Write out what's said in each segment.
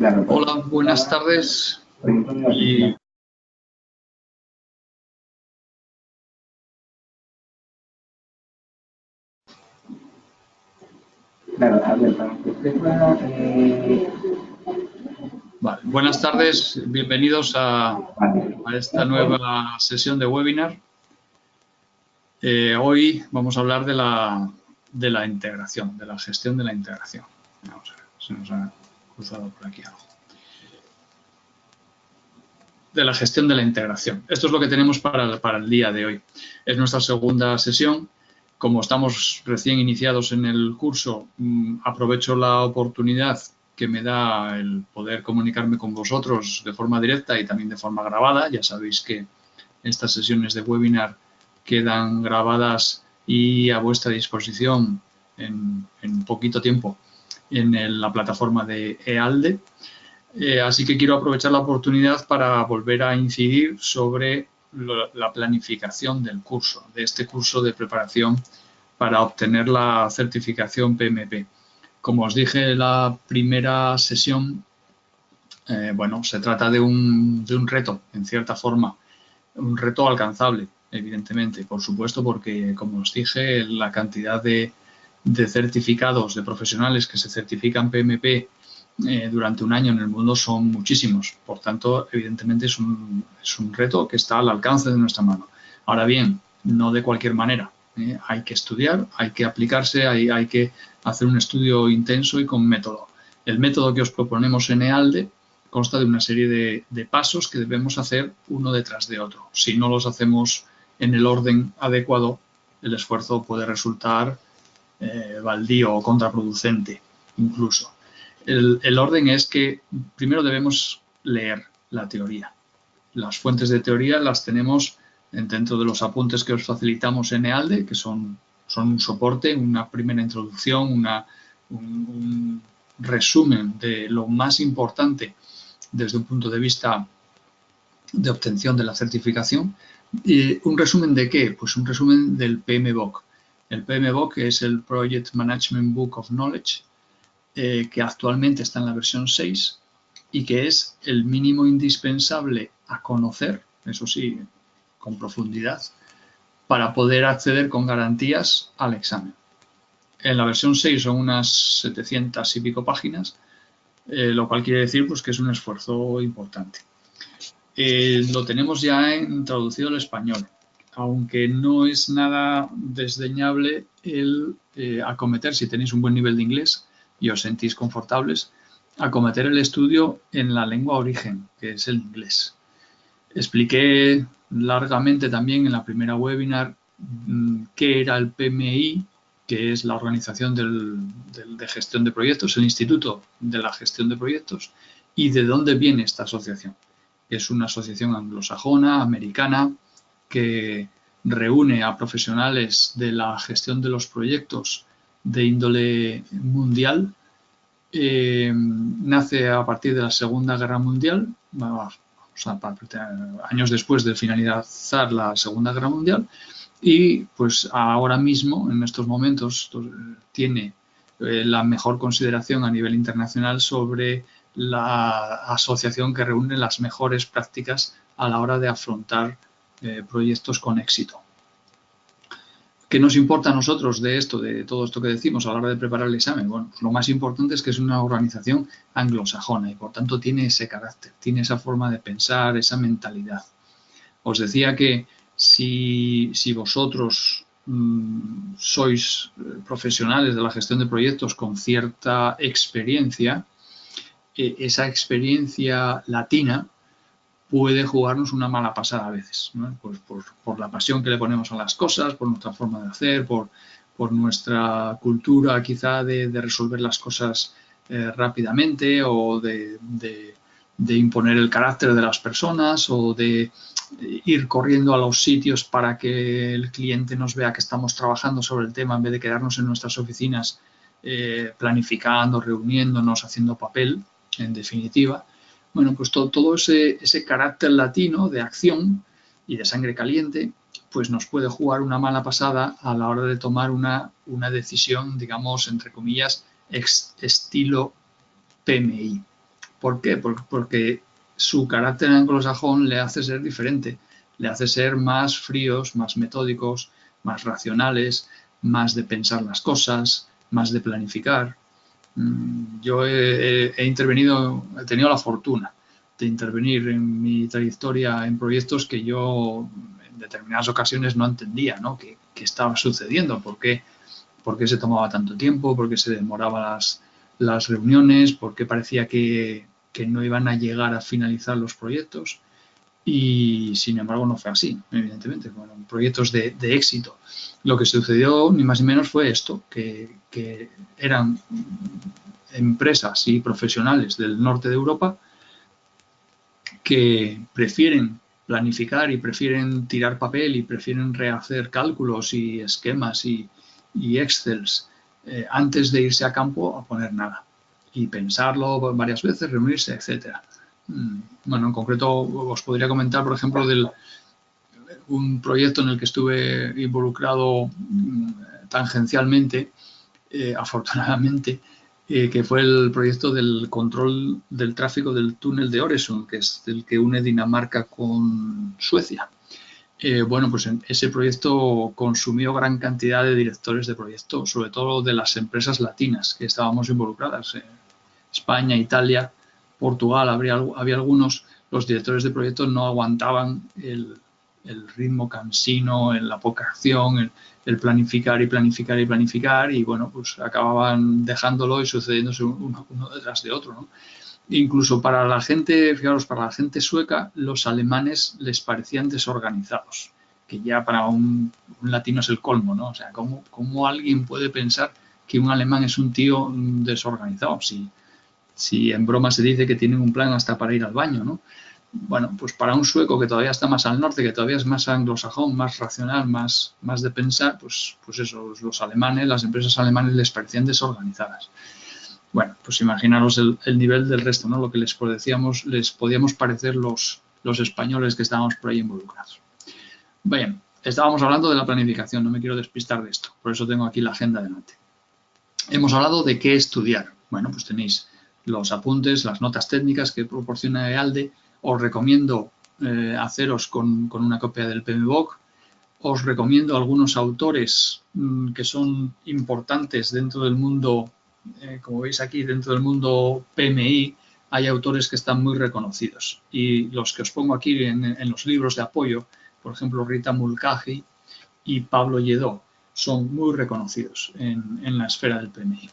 Hola, buenas tardes. Y vale, buenas tardes, bienvenidos a esta nueva sesión de webinar. Hoy vamos a hablar de la integración, de la gestión de la integración. Vamos a ver, se nos ha cruzado por aquí algo. De la gestión de la integración. Esto es lo que tenemos para el día de hoy. Es nuestra segunda sesión. Como estamos recién iniciados en el curso, aprovecho la oportunidad que me da el poder comunicarme con vosotros de forma directa y también de forma grabada. Ya sabéis que estas sesiones de webinar quedan grabadas y a vuestra disposición en poquito tiempo en la plataforma de EALDE. Así que quiero aprovechar la oportunidad para volver a incidir sobre la planificación del curso, de este curso de preparación para obtener la certificación PMP. Como os dije en la primera sesión, bueno, se trata de un reto, en cierta forma, un reto alcanzable, evidentemente, por supuesto, porque, como os dije, la cantidad de certificados de profesionales que se certifican PMP durante un año en el mundo son muchísimos. Por tanto, evidentemente es un reto que está al alcance de nuestra mano. Ahora bien, no de cualquier manera. Hay que estudiar, hay que aplicarse, hay que hacer un estudio intenso y con método. El método que os proponemos en EALDE consta de una serie de pasos que debemos hacer uno detrás de otro. Si no los hacemos en el orden adecuado, el esfuerzo puede resultar baldío o contraproducente incluso. El orden es que primero debemos leer la teoría. Las fuentes de teoría las tenemos dentro de los apuntes que os facilitamos en EALDE, que son un soporte, una primera introducción, un resumen de lo más importante desde un punto de vista de obtención de la certificación. ¿Y un resumen de qué? Pues un resumen del PMBOK. El PMBOK es el Project Management Book of Knowledge, que actualmente está en la versión 6 y que es el mínimo indispensable a conocer, eso sí, con profundidad, para poder acceder con garantías al examen. En la versión 6 son unas 700 y pico páginas, lo cual quiere decir pues, que es un esfuerzo importante. Lo tenemos ya traducido al español, aunque no es nada desdeñable el acometer, si tenéis un buen nivel de inglés y os sentís confortables, acometer el estudio en la lengua origen, que es el inglés. Expliqué largamente también en la primera webinar qué era el PMI, que es la Organización de Gestión de Proyectos, el Instituto de la Gestión de Proyectos, y de dónde viene esta asociación. Es una asociación anglosajona, americana, que reúne a profesionales de la gestión de los proyectos de índole mundial. Nace a partir de la Segunda Guerra Mundial, años después de finalizar la Segunda Guerra Mundial, y pues ahora mismo, en estos momentos, tiene la mejor consideración a nivel internacional sobre la asociación que reúne las mejores prácticas a la hora de afrontar proyectos con éxito. ¿Qué nos importa a nosotros de todo esto que decimos a la hora de preparar el examen? Bueno, pues lo más importante es que es una organización anglosajona y por tanto tiene ese carácter, tiene esa forma de pensar, esa mentalidad. Os decía que si vosotros sois profesionales de la gestión de proyectos con cierta experiencia, esa experiencia latina puede jugarnos una mala pasada a veces, ¿no? Pues por la pasión que le ponemos a las cosas, por nuestra forma de hacer, por nuestra cultura quizá de resolver las cosas rápidamente o de imponer el carácter de las personas o de ir corriendo a los sitios para que el cliente nos vea que estamos trabajando sobre el tema en vez de quedarnos en nuestras oficinas planificando, reuniéndonos, haciendo papel, en definitiva. Bueno, pues todo ese carácter latino de acción y de sangre caliente, pues nos puede jugar una mala pasada a la hora de tomar una decisión, digamos, entre comillas, estilo PMI. ¿Por qué? Porque su carácter anglosajón le hace ser diferente, le hace ser más fríos, más metódicos, más racionales, más de pensar las cosas, más de planificar. Yo he intervenido, he tenido la fortuna de intervenir en mi trayectoria en proyectos que yo en determinadas ocasiones no entendía, ¿no? ¿Qué estaba sucediendo? ¿Por qué se tomaba tanto tiempo? ¿Por qué se demoraban las reuniones? ¿Por qué parecía que no iban a llegar a finalizar los proyectos? Y sin embargo no fue así, evidentemente. Bueno, proyectos de éxito. Lo que sucedió, ni más ni menos, fue esto, que eran empresas y profesionales del norte de Europa que prefieren planificar y prefieren tirar papel y prefieren rehacer cálculos y esquemas y Excels antes de irse a campo a poner nada y pensarlo varias veces, reunirse, etcétera. Bueno, en concreto os podría comentar, por ejemplo, un proyecto en el que estuve involucrado tangencialmente, afortunadamente, que fue el proyecto del control del tráfico del túnel de Øresund, que es el que une Dinamarca con Suecia. Bueno, pues ese proyecto consumió gran cantidad de directores de proyecto, sobre todo de las empresas latinas que estábamos involucradas. España, Italia, Portugal, había algunos, los directores de proyectos no aguantaban el ritmo cansino, la poca acción, el planificar y planificar y planificar, y bueno, pues acababan dejándolo y sucediéndose uno detrás de otro, ¿no? Incluso para la gente, fijaros, para la gente sueca, los alemanes les parecían desorganizados, que ya para un latino es el colmo, ¿no? O sea, ¿cómo alguien puede pensar que un alemán es un tío desorganizado? Si en broma se dice que tienen un plan hasta para ir al baño, ¿no? Bueno, pues para un sueco que todavía está más al norte, que todavía es más anglosajón, más racional, más de pensar, pues eso, los alemanes, las empresas alemanas les parecían desorganizadas. Bueno, pues imaginaros el nivel del resto, ¿no? Lo que les podíamos parecer los españoles que estábamos por ahí involucrados. Bien, estábamos hablando de la planificación, no me quiero despistar de esto, por eso tengo aquí la agenda delante. Hemos hablado de qué estudiar. Bueno, pues tenéis los apuntes, las notas técnicas que proporciona EALDE. Os recomiendo haceros con una copia del PMBOK. Os recomiendo algunos autores que son importantes dentro del mundo, como veis aquí, dentro del mundo PMI, hay autores que están muy reconocidos. Y los que os pongo aquí en los libros de apoyo, por ejemplo, Rita Mulcahy y Pablo Lledó, son muy reconocidos en la esfera del PMI.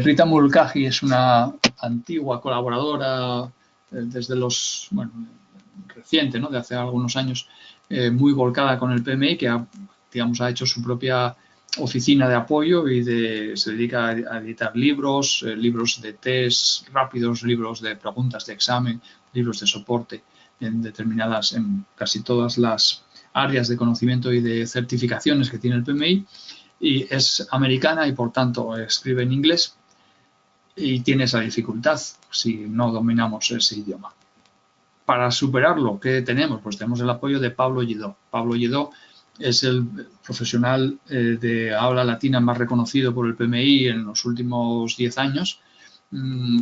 Rita Mulcahy es una antigua colaboradora desde reciente, ¿no? De hace algunos años, muy volcada con el PMI, que ha hecho su propia oficina de apoyo y se dedica a editar libros de test rápidos, libros de preguntas de examen, libros de soporte en casi todas las áreas de conocimiento y de certificaciones que tiene el PMI, y es americana y por tanto escribe en inglés y tiene esa dificultad si no dominamos ese idioma. Para superarlo, ¿qué tenemos? Pues tenemos el apoyo de Pablo Lledó. Pablo Lledó es el profesional de habla latina más reconocido por el PMI en los últimos 10 años.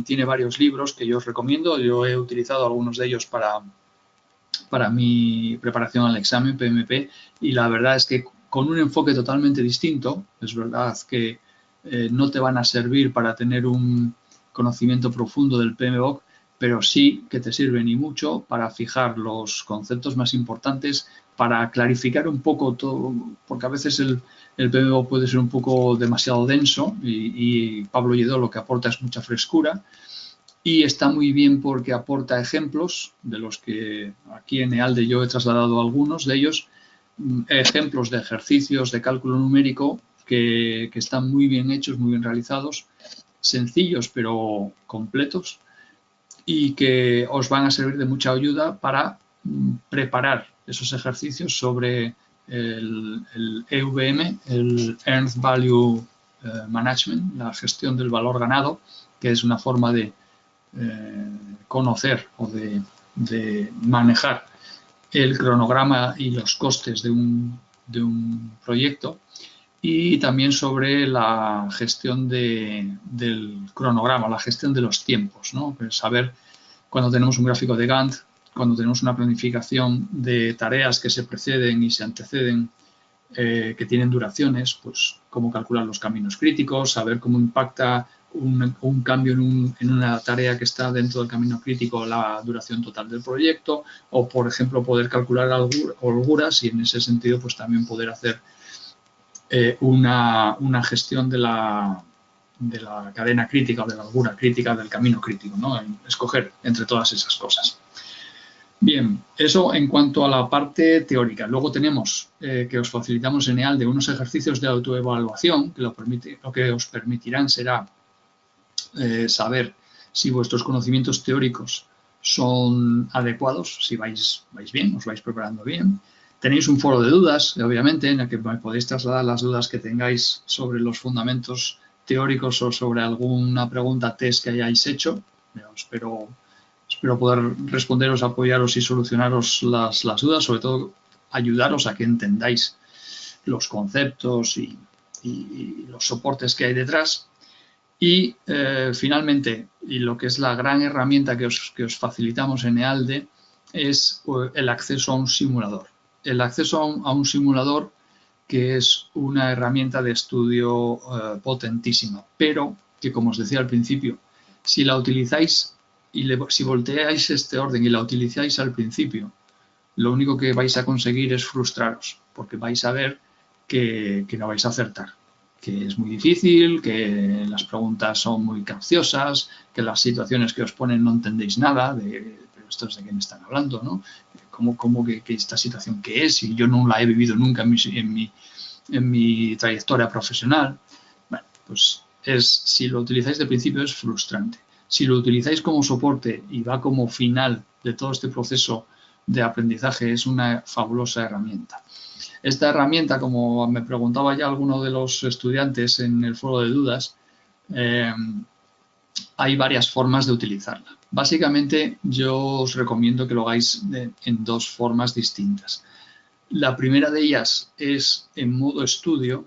Tiene varios libros que yo os recomiendo. Yo he utilizado algunos de ellos para mi preparación al examen PMP, y la verdad es que con un enfoque totalmente distinto. Es verdad que no te van a servir para tener un conocimiento profundo del PMBOK, pero sí que te sirven y mucho para fijar los conceptos más importantes, para clarificar un poco todo, porque a veces el PMBOK puede ser un poco demasiado denso y Pablo Lledó lo que aporta es mucha frescura. Y está muy bien porque aporta ejemplos, de los que aquí en EALDE yo he trasladado algunos de ellos, ejemplos de ejercicios de cálculo numérico que están muy bien hechos, muy bien realizados, sencillos pero completos, y que os van a servir de mucha ayuda para preparar esos ejercicios sobre el EVM, el Earned Value Management, la gestión del valor ganado, que es una forma de conocer o de manejar el cronograma y los costes de un proyecto, y también sobre la gestión del cronograma, la gestión de los tiempos, ¿no? Saber cuando tenemos un gráfico de Gantt, cuando tenemos una planificación de tareas que se preceden y se anteceden, que tienen duraciones, pues cómo calcular los caminos críticos, saber cómo impacta un cambio en una tarea que está dentro del camino crítico la duración total del proyecto, o por ejemplo poder calcular holguras y en ese sentido pues también poder hacer una gestión de la cadena crítica o de la holgura crítica del camino crítico, ¿no? Escoger entre todas esas cosas. Bien, eso en cuanto a la parte teórica. Luego tenemos que os facilitamos en EALDE unos ejercicios de autoevaluación que lo que os permitirán será saber si vuestros conocimientos teóricos son adecuados, si vais bien, os vais preparando bien. Tenéis un foro de dudas, obviamente, en el que me podéis trasladar las dudas que tengáis sobre los fundamentos teóricos o sobre alguna pregunta test que hayáis hecho. Espero poder responderos, apoyaros y solucionaros las dudas, sobre todo ayudaros a que entendáis los conceptos y los soportes que hay detrás. Y finalmente, y lo que es la gran herramienta que os facilitamos en EALDE, es el acceso a un simulador. El acceso a un simulador que es una herramienta de estudio potentísima, pero que, como os decía al principio, si la utilizáis y si volteáis este orden y la utilizáis al principio, lo único que vais a conseguir es frustraros, porque vais a ver que no vais a acertar, que es muy difícil, que las preguntas son muy capciosas, que las situaciones que os ponen no entendéis nada, pero esto es de qué me están hablando, ¿no? ¿Cómo que esta situación qué es? Y yo no la he vivido nunca en mi trayectoria profesional. Bueno, pues si lo utilizáis de principio es frustrante. Si lo utilizáis como soporte y va como final de todo este proceso de aprendizaje, es una fabulosa herramienta. Esta herramienta, como me preguntaba ya alguno de los estudiantes en el foro de dudas, hay varias formas de utilizarla. Básicamente, yo os recomiendo que lo hagáis en dos formas distintas. La primera de ellas es en modo estudio.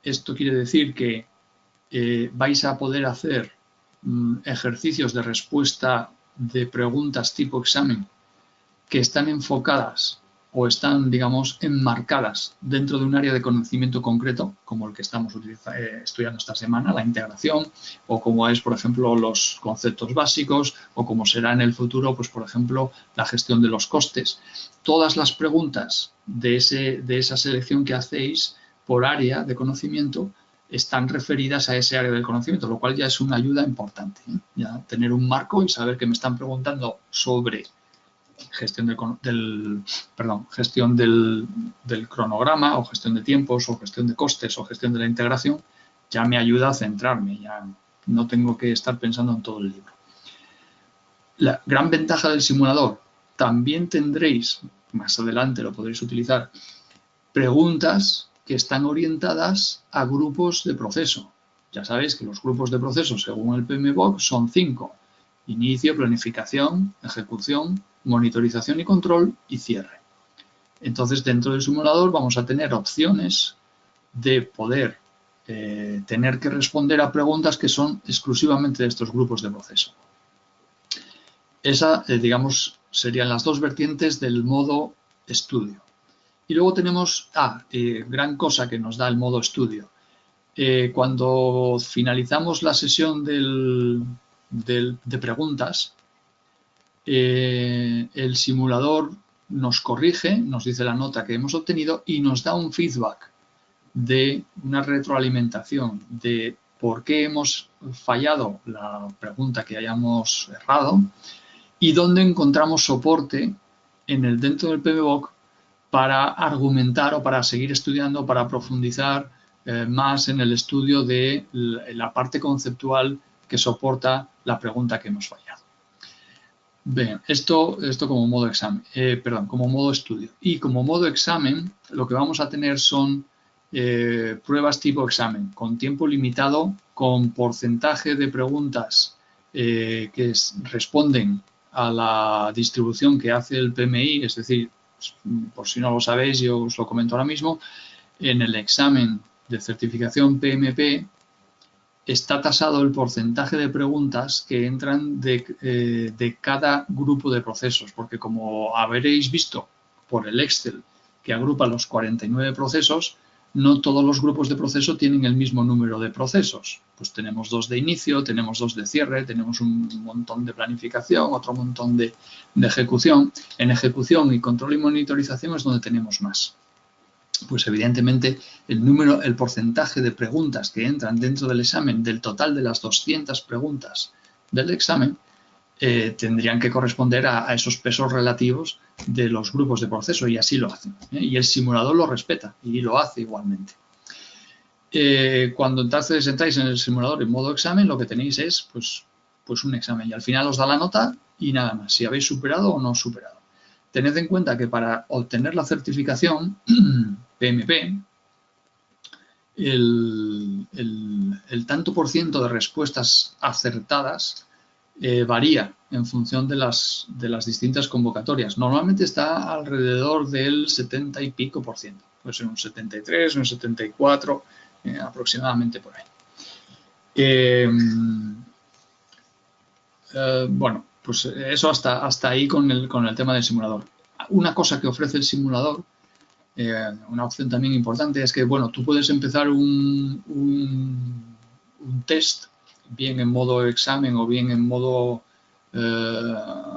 Esto quiere decir que vais a poder hacer ejercicios de respuesta de preguntas tipo examen que están enfocadas o están, digamos, enmarcadas dentro de un área de conocimiento concreto, como el que estamos estudiando esta semana, la integración, o como es, por ejemplo, los conceptos básicos, o como será en el futuro, pues, por ejemplo, la gestión de los costes. Todas las preguntas de esa selección que hacéis por área de conocimiento están referidas a ese área del conocimiento, lo cual ya es una ayuda importante, ¿eh? Ya tener un marco y saber que me están preguntando sobre gestión del cronograma o gestión de tiempos o gestión de costes o gestión de la integración, ya me ayuda a centrarme, ya no tengo que estar pensando en todo el libro. La gran ventaja del simulador, también tendréis, más adelante lo podréis utilizar, preguntas que están orientadas a grupos de proceso. Ya sabéis que los grupos de proceso, según el PMBOK, son 5. Inicio, planificación, ejecución, monitorización y control y cierre. Entonces, dentro del simulador vamos a tener opciones de poder tener que responder a preguntas que son exclusivamente de estos grupos de proceso. Esa, digamos, serían las dos vertientes del modo estudio. Y luego tenemos, gran cosa que nos da el modo estudio. Cuando finalizamos la sesión de preguntas, el simulador nos corrige, nos dice la nota que hemos obtenido y nos da un feedback de una retroalimentación de por qué hemos fallado la pregunta que hayamos errado y dónde encontramos soporte dentro del PMBOK para argumentar o para seguir estudiando, para profundizar más en el estudio de la parte conceptual que soporta la pregunta que hemos fallado. Bien, esto como modo examen, como modo estudio. Y como modo examen, lo que vamos a tener son pruebas tipo examen, con tiempo limitado, con porcentaje de preguntas que responden a la distribución que hace el PMI, es decir, por si no lo sabéis, yo os lo comento ahora mismo, en el examen de certificación PMP está tasado el porcentaje de preguntas que entran de cada grupo de procesos, porque como habréis visto por el Excel que agrupa los 49 procesos, no todos los grupos de proceso tienen el mismo número de procesos. Pues tenemos 2 de inicio, tenemos 2 de cierre, tenemos un montón de planificación, otro montón de ejecución. En ejecución y control y monitorización es donde tenemos más. Pues evidentemente el porcentaje de preguntas que entran dentro del examen, del total de las 200 preguntas del examen, tendrían que corresponder a esos pesos relativos de los grupos de proceso, y así lo hacen. Y el simulador lo respeta y lo hace igualmente. Cuando entonces entráis en el simulador en modo examen, lo que tenéis es pues un examen, y al final os da la nota y nada más, si habéis superado o no superado. Tened en cuenta que para obtener la certificación PMP, el tanto por ciento de respuestas acertadas varía en función de las distintas convocatorias. Normalmente está alrededor del 70 y pico por ciento. Puede ser un 73, un 74, aproximadamente por ahí. Bueno, pues eso hasta ahí con el tema del simulador. Una cosa que ofrece el simulador, una opción también importante, es que, bueno, tú puedes empezar un test, bien en modo examen o bien en modo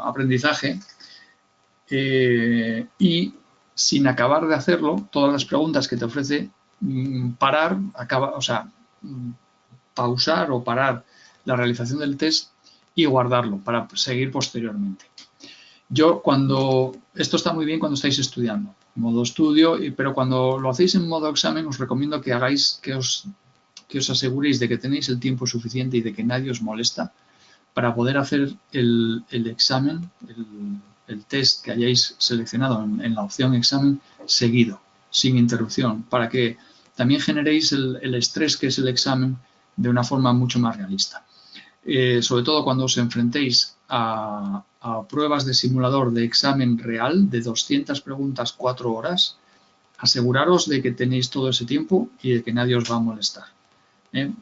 aprendizaje, y sin acabar de hacerlo, todas las preguntas que te ofrece, pausar o parar la realización del test y guardarlo para seguir posteriormente. Esto está muy bien cuando estáis estudiando, en modo estudio, pero cuando lo hacéis en modo examen, os recomiendo que os aseguréis de que tenéis el tiempo suficiente y de que nadie os molesta para poder hacer el examen, el test que hayáis seleccionado en la opción examen seguido, sin interrupción, para que también generéis el estrés que es el examen de una forma mucho más realista. Sobre todo cuando os enfrentéis a pruebas de simulador de examen real de 200 preguntas, 4 horas, aseguraros de que tenéis todo ese tiempo y de que nadie os va a molestar,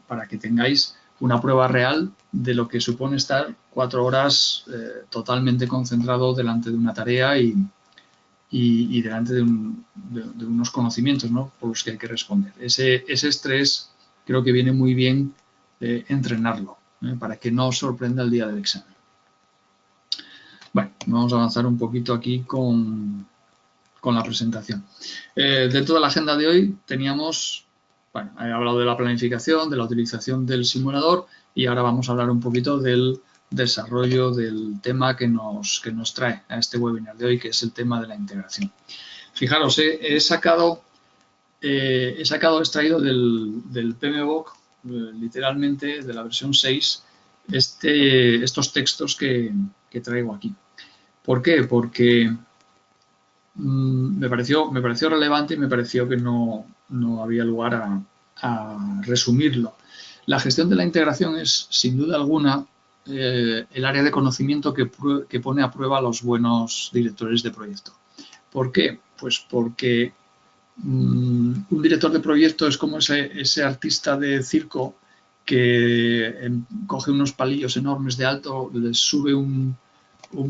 para que tengáis una prueba real de lo que supone estar 4 horas totalmente concentrado delante de una tarea y delante de unos conocimientos, ¿no?, por los que hay que responder. Ese estrés creo que viene muy bien entrenarlo, para que no os sorprenda el día del examen. Bueno, vamos a avanzar un poquito aquí con la presentación. Dentro de la agenda de hoy teníamos, bueno, he hablado de la planificación, de la utilización del simulador, y ahora vamos a hablar un poquito del desarrollo del tema que nos trae a este webinar de hoy, que es el tema de la integración. Fijaros, he extraído del PMBOK, literalmente de la versión 6, estos textos que traigo aquí. ¿Por qué? Porque me pareció relevante y me pareció que no había lugar a resumirlo. La gestión de la integración es, sin duda alguna, el área de conocimiento que pone a prueba a los buenos directores de proyecto. ¿Por qué? Pues porque un director de proyecto es como ese artista de circo que coge unos palillos enormes de alto, les sube un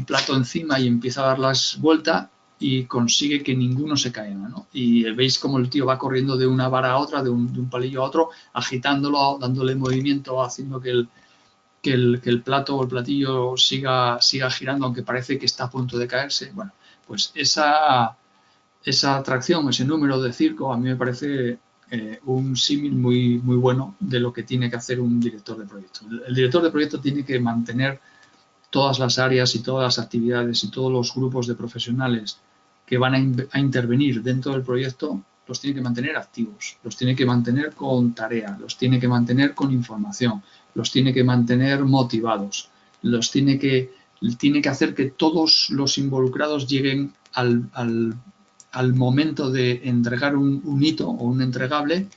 plato encima y empieza a darlas vuelta y consigue que ninguno se caiga, ¿no? Y veis cómo el tío va corriendo de una vara a otra, de un palillo a otro, agitándolo, dándole movimiento, haciendo que el plato o el platillo siga girando, aunque parece que está a punto de caerse. Bueno, pues esa atracción, ese número de circo, a mí me parece un símil muy, muy bueno de lo que tiene que hacer un director de proyecto. El director de proyecto tiene que mantener todas las áreas y todas las actividades y todos los grupos de profesionales que van a intervenir dentro del proyecto, los tiene que mantener activos, los tiene que mantener con tarea, los tiene que mantener con información, los tiene que mantener motivados, tiene que hacer que todos los involucrados lleguen al momento de entregar un hito o un entregable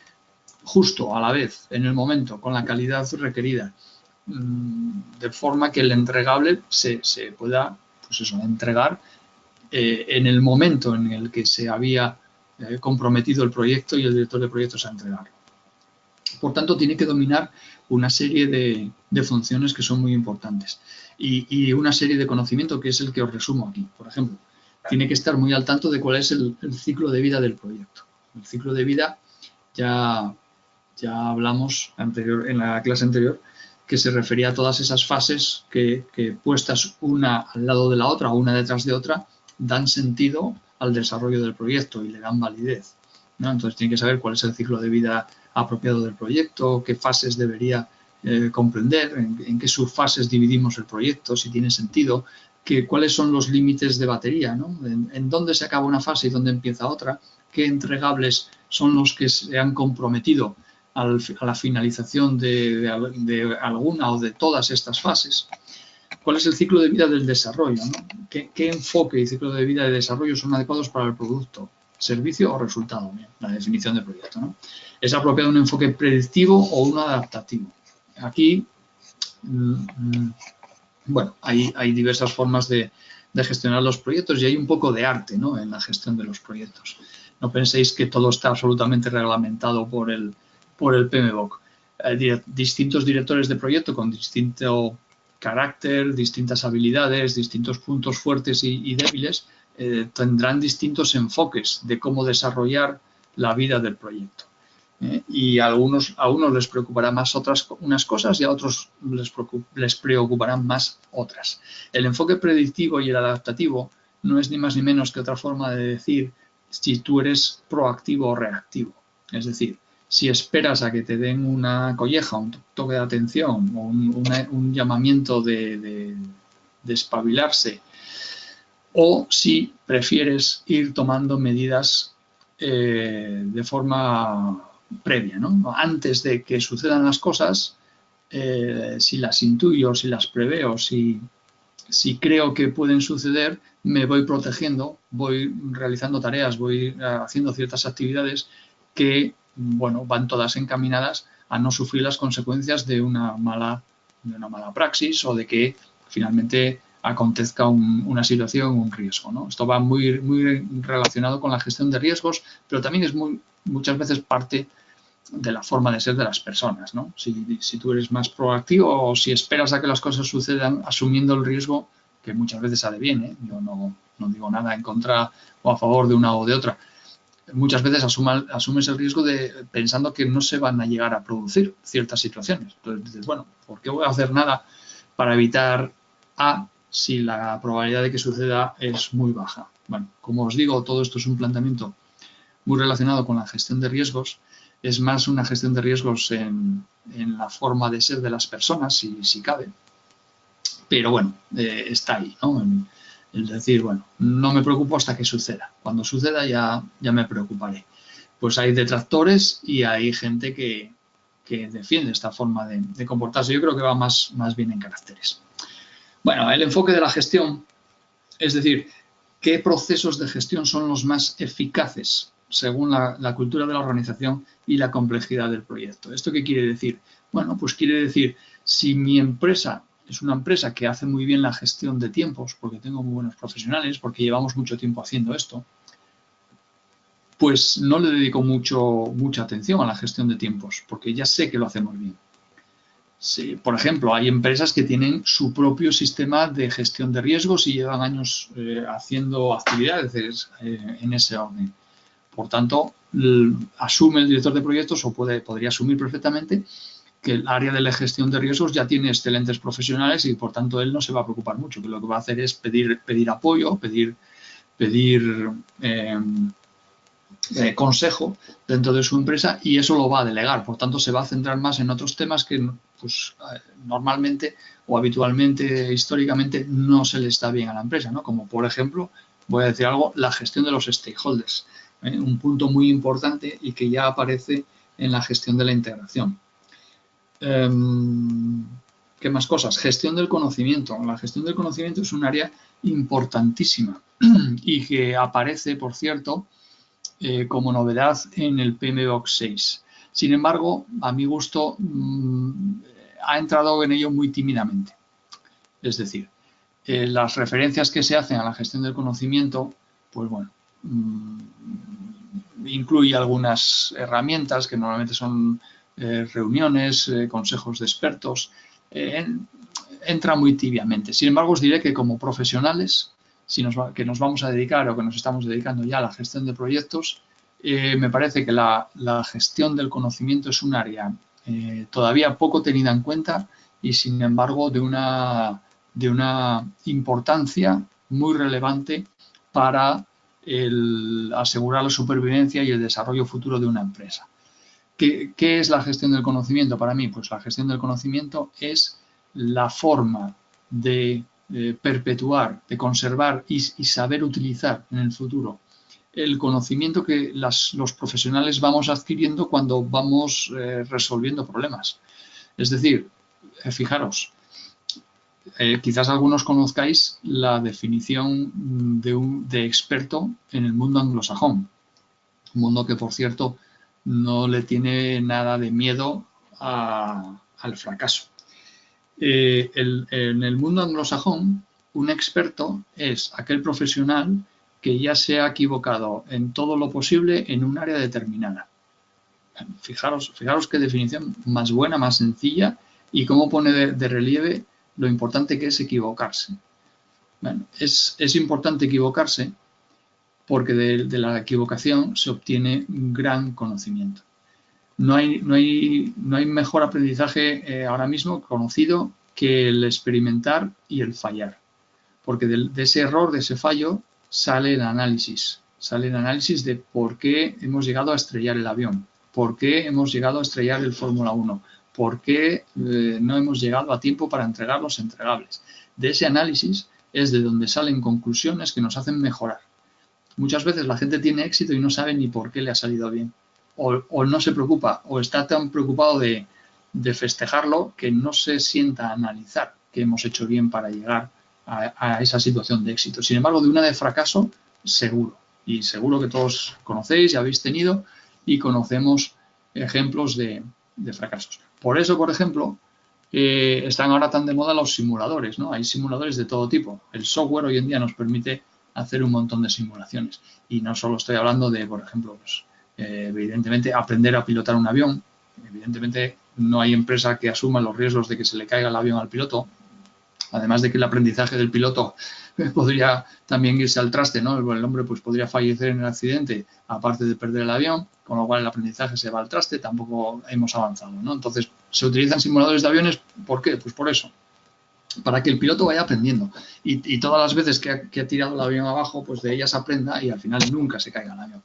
justo a la vez, en el momento, con la calidad requerida, de forma que el entregable se pueda, pues eso, entregar en el momento en el que se había comprometido el proyecto y el director de proyectos a entregarlo. Por tanto, tiene que dominar una serie de funciones que son muy importantes y una serie de conocimiento que es el que os resumo aquí. Por ejemplo, tiene que estar muy al tanto de cuál es el ciclo de vida del proyecto. El ciclo de vida ya hablamos en la clase anterior, que se refería a todas esas fases que puestas una al lado de la otra o una detrás de otra dan sentido al desarrollo del proyecto y le dan validez, ¿no? Entonces tiene que saber cuál es el ciclo de vida apropiado del proyecto, qué fases debería comprender, en qué subfases dividimos el proyecto, si tiene sentido, cuáles son los límites de batería, ¿no? En dónde se acaba una fase y dónde empieza otra, qué entregables son los que se han comprometido a la finalización de alguna o de todas estas fases. ¿Cuál es el ciclo de vida del desarrollo, ¿no? ¿Qué enfoque y ciclo de vida de desarrollo son adecuados para el producto, servicio o resultado? Bien, la definición de proyecto, ¿no? ¿Es apropiado un enfoque predictivo o uno adaptativo? Aquí, bueno, hay diversas formas de gestionar los proyectos y hay un poco de arte, ¿no?, en la gestión de los proyectos. No penséis que todo está absolutamente reglamentado por el PMBOK. Distintos directores de proyecto con distinto carácter, distintas habilidades, distintos puntos fuertes y débiles, tendrán distintos enfoques de cómo desarrollar la vida del proyecto. Y a unos les preocupará más unas cosas y a otros les preocuparán más otras. El enfoque predictivo y el adaptativo no es ni más ni menos que otra forma de decir si tú eres proactivo o reactivo. Es decir, si esperas a que te den una colleja, un toque de atención o un llamamiento de espabilarse, o si prefieres ir tomando medidas de forma previa, ¿no? Antes de que sucedan las cosas, si las intuyo, si las preveo, si creo que pueden suceder, me voy protegiendo, voy realizando tareas, voy haciendo ciertas actividades que, bueno, van todas encaminadas a no sufrir las consecuencias de una mala praxis o de que finalmente acontezca una situación, un riesgo, ¿no? Esto va muy relacionado con la gestión de riesgos, pero también es muchas veces parte de la forma de ser de las personas, ¿no? Si tú eres más proactivo o si esperas a que las cosas sucedan asumiendo el riesgo, que muchas veces sale bien, ¿eh? Yo no digo nada en contra o a favor de una o de otra. Muchas veces asumes el riesgo pensando que no se van a llegar a producir ciertas situaciones. Entonces dices, bueno, ¿por qué voy a hacer nada para evitar A si la probabilidad de que suceda es muy baja? Bueno, como os digo, todo esto es un planteamiento muy relacionado con la gestión de riesgos. Es más una gestión de riesgos en la forma de ser de las personas, si cabe. Pero bueno, está ahí, ¿no? Es decir, bueno, no me preocupo hasta que suceda. Cuando suceda ya me preocuparé. Pues hay detractores y hay gente que defiende esta forma de comportarse. Yo creo que va más bien en caracteres. Bueno, el enfoque de la gestión, es decir, ¿qué procesos de gestión son los más eficaces según la cultura de la organización y la complejidad del proyecto? ¿Esto qué quiere decir? Bueno, pues quiere decir, si mi empresa es una empresa que hace muy bien la gestión de tiempos, porque tengo muy buenos profesionales, porque llevamos mucho tiempo haciendo esto, pues no le dedico mucha atención a la gestión de tiempos, porque ya sé que lo hacemos bien. Sí, por ejemplo, hay empresas que tienen su propio sistema de gestión de riesgos y llevan años haciendo actividades en ese orden. Por tanto, asume el director de proyectos o podría asumir perfectamente que el área de la gestión de riesgos ya tiene excelentes profesionales y por tanto él no se va a preocupar mucho, que lo que va a hacer es pedir apoyo, pedir consejo dentro de su empresa y eso lo va a delegar. Por tanto, se va a centrar más en otros temas que pues, normalmente o habitualmente, históricamente, no se le está bien a la empresa, ¿no? Como por ejemplo, voy a decir algo, la gestión de los stakeholders, un punto muy importante y que ya aparece en la gestión de la integración. ¿Qué más cosas? Gestión del conocimiento. La gestión del conocimiento es un área importantísima y que aparece, por cierto, como novedad en el PMBOK 6. Sin embargo, a mi gusto, ha entrado en ello muy tímidamente. Es decir, las referencias que se hacen a la gestión del conocimiento, pues bueno, incluye algunas herramientas que normalmente son reuniones, consejos de expertos, entra muy tibiamente. Sin embargo, os diré que como profesionales, que nos vamos a dedicar o que nos estamos dedicando ya a la gestión de proyectos, me parece que la gestión del conocimiento es un área todavía poco tenida en cuenta y, sin embargo, de una importancia muy relevante para asegurar la supervivencia y el desarrollo futuro de una empresa. ¿Qué es la gestión del conocimiento para mí? Pues la gestión del conocimiento es la forma de perpetuar, de conservar y saber utilizar en el futuro el conocimiento que los profesionales vamos adquiriendo cuando vamos resolviendo problemas. Es decir, fijaros, quizás algunos conozcáis la definición de experto en el mundo anglosajón, un mundo que, por cierto, no le tiene nada de miedo al fracaso. En el mundo anglosajón, un experto es aquel profesional que ya se ha equivocado en todo lo posible en un área determinada. Fijaros qué definición más buena, más sencilla, y cómo pone de relieve lo importante que es equivocarse. Bueno, es importante equivocarse porque de la equivocación se obtiene un gran conocimiento. No hay mejor aprendizaje ahora mismo conocido que el experimentar y el fallar, porque de ese error, de ese fallo, sale el análisis de por qué hemos llegado a estrellar el avión, por qué hemos llegado a estrellar el Fórmula 1, por qué no hemos llegado a tiempo para entregar los entregables. De ese análisis es de donde salen conclusiones que nos hacen mejorar. Muchas veces la gente tiene éxito y no sabe ni por qué le ha salido bien, o no se preocupa, o está tan preocupado de festejarlo que no se sienta a analizar qué hemos hecho bien para llegar a esa situación de éxito. Sin embargo, de una de fracaso, seguro. Y seguro que todos conocéis y habéis tenido y conocemos ejemplos de fracasos. Por eso, por ejemplo, están ahora tan de moda los simuladores, ¿no? Hay simuladores de todo tipo. El software hoy en día nos permite hacer un montón de simulaciones. Y no solo estoy hablando de, por ejemplo, pues, evidentemente, aprender a pilotar un avión. Evidentemente, no hay empresa que asuma los riesgos de que se le caiga el avión al piloto. Además de que el aprendizaje del piloto podría también irse al traste, ¿no? El hombre pues podría fallecer en el accidente, aparte de perder el avión, con lo cual el aprendizaje se va al traste, tampoco hemos avanzado, ¿no? Entonces, se utilizan simuladores de aviones, ¿por qué? Pues por eso, para que el piloto vaya aprendiendo y todas las veces que ha tirado el avión abajo, pues de ellas aprenda y al final nunca se caiga el avión.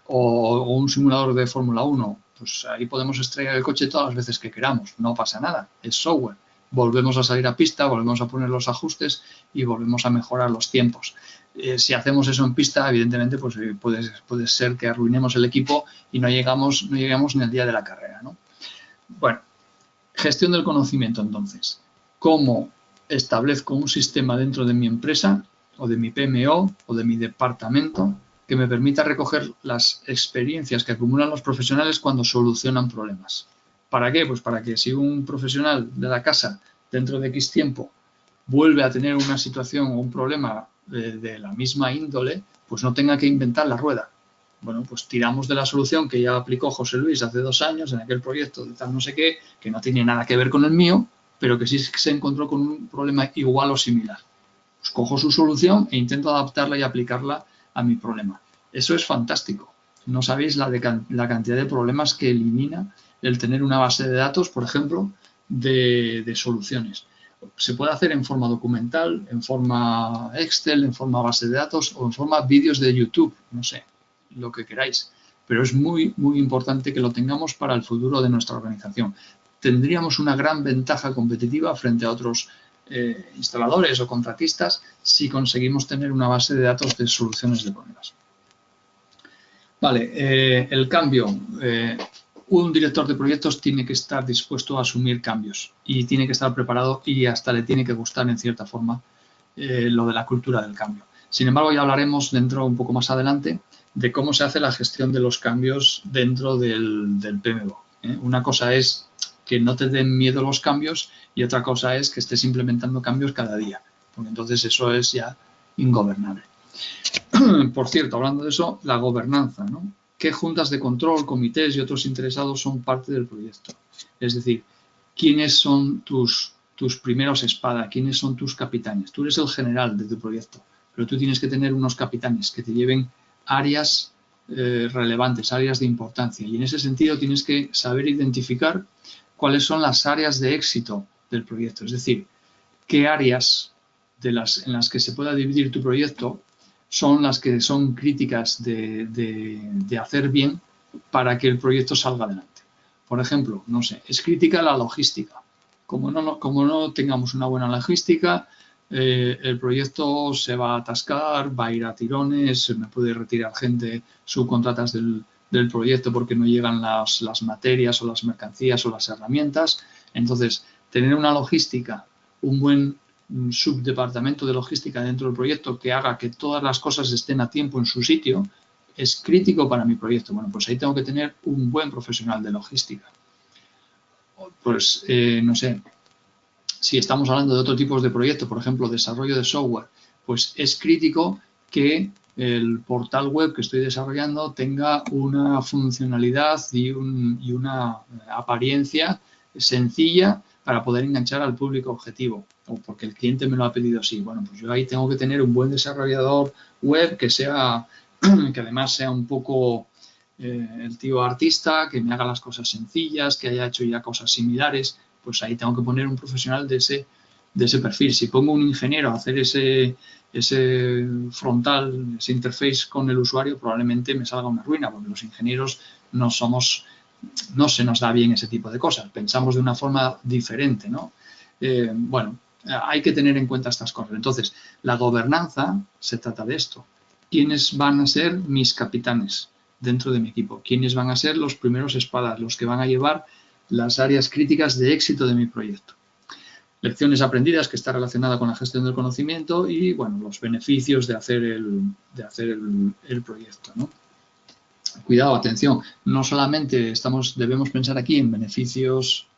O un simulador de Fórmula 1, pues ahí podemos estrellar el coche todas las veces que queramos, no pasa nada, es software. Volvemos a salir a pista, volvemos a poner los ajustes y volvemos a mejorar los tiempos. Si hacemos eso en pista, evidentemente, pues puede ser que arruinemos el equipo y no llegamos ni el día de la carrera, ¿no? Bueno, gestión del conocimiento, entonces. ¿Cómo establezco un sistema dentro de mi empresa o de mi PMO o de mi departamento que me permita recoger las experiencias que acumulan los profesionales cuando solucionan problemas? ¿Para qué? Pues para que si un profesional de la casa dentro de X tiempo vuelve a tener una situación o un problema de la misma índole, pues no tenga que inventar la rueda. Bueno, pues tiramos de la solución que ya aplicó José Luis hace 2 años en aquel proyecto de tal no sé qué, que no tiene nada que ver con el mío, pero que sí se encontró con un problema igual o similar. Pues cojo su solución e intento adaptarla y aplicarla a mi problema. Eso es fantástico. No sabéis la cantidad de problemas que elimina el tener una base de datos, por ejemplo, de soluciones. Se puede hacer en forma documental, en forma Excel, en forma base de datos o en forma vídeos de YouTube, no sé, lo que queráis. Pero es muy, muy importante que lo tengamos para el futuro de nuestra organización. Tendríamos una gran ventaja competitiva frente a otros instaladores o contratistas si conseguimos tener una base de datos de soluciones de problemas. Vale, el cambio. Un director de proyectos tiene que estar dispuesto a asumir cambios y tiene que estar preparado y hasta le tiene que gustar en cierta forma lo de la cultura del cambio. Sin embargo, ya hablaremos dentro un poco más adelante de cómo se hace la gestión de los cambios dentro del PMO. Una cosa es que no te den miedo los cambios y otra cosa es que estés implementando cambios cada día, porque entonces eso es ya ingobernable. Por cierto, hablando de eso, la gobernanza, ¿no? qué juntas de control, comités y otros interesados son parte del proyecto. Es decir, quiénes son tus primeros espada, quiénes son tus capitanes. Tú eres el general de tu proyecto, pero tú tienes que tener unos capitanes que te lleven áreas relevantes, áreas de importancia. Y en ese sentido tienes que saber identificar cuáles son las áreas de éxito del proyecto. Es decir, qué áreas en las que se pueda dividir tu proyecto son las que son críticas de hacer bien para que el proyecto salga adelante. Por ejemplo, no sé, es crítica la logística. Como no tengamos una buena logística, el proyecto se va a atascar, va a ir a tirones, se me puede retirar gente, subcontratas del proyecto porque no llegan las materias o las mercancías o las herramientas. Entonces, tener una logística, un buen subdepartamento de logística dentro del proyecto que haga que todas las cosas estén a tiempo en su sitio, es crítico para mi proyecto. Bueno, pues ahí tengo que tener un buen profesional de logística. Pues, no sé, si estamos hablando de otro tipo de proyectos, por ejemplo, desarrollo de software, pues es crítico que el portal web que estoy desarrollando tenga una funcionalidad y una apariencia sencilla para poder enganchar al público objetivo o porque el cliente me lo ha pedido así. Bueno, pues yo ahí tengo que tener un buen desarrollador web que además sea un poco el tío artista, que me haga las cosas sencillas, que haya hecho ya cosas similares. Pues ahí tengo que poner un profesional de ese perfil. Si pongo un ingeniero a hacer ese frontal, ese interface con el usuario, probablemente me salga una ruina, porque los ingenieros no se nos da bien ese tipo de cosas. Pensamos de una forma diferente, ¿no? Bueno, hay que tener en cuenta estas cosas. Entonces, la gobernanza se trata de esto. ¿Quiénes van a ser mis capitanes dentro de mi equipo? ¿Quiénes van a ser los primeros espadas, los que van a llevar las áreas críticas de éxito de mi proyecto? Lecciones aprendidas, que está relacionada con la gestión del conocimiento y, bueno, los beneficios de hacer el proyecto, ¿no? Cuidado, atención, no solamente debemos pensar aquí en beneficios,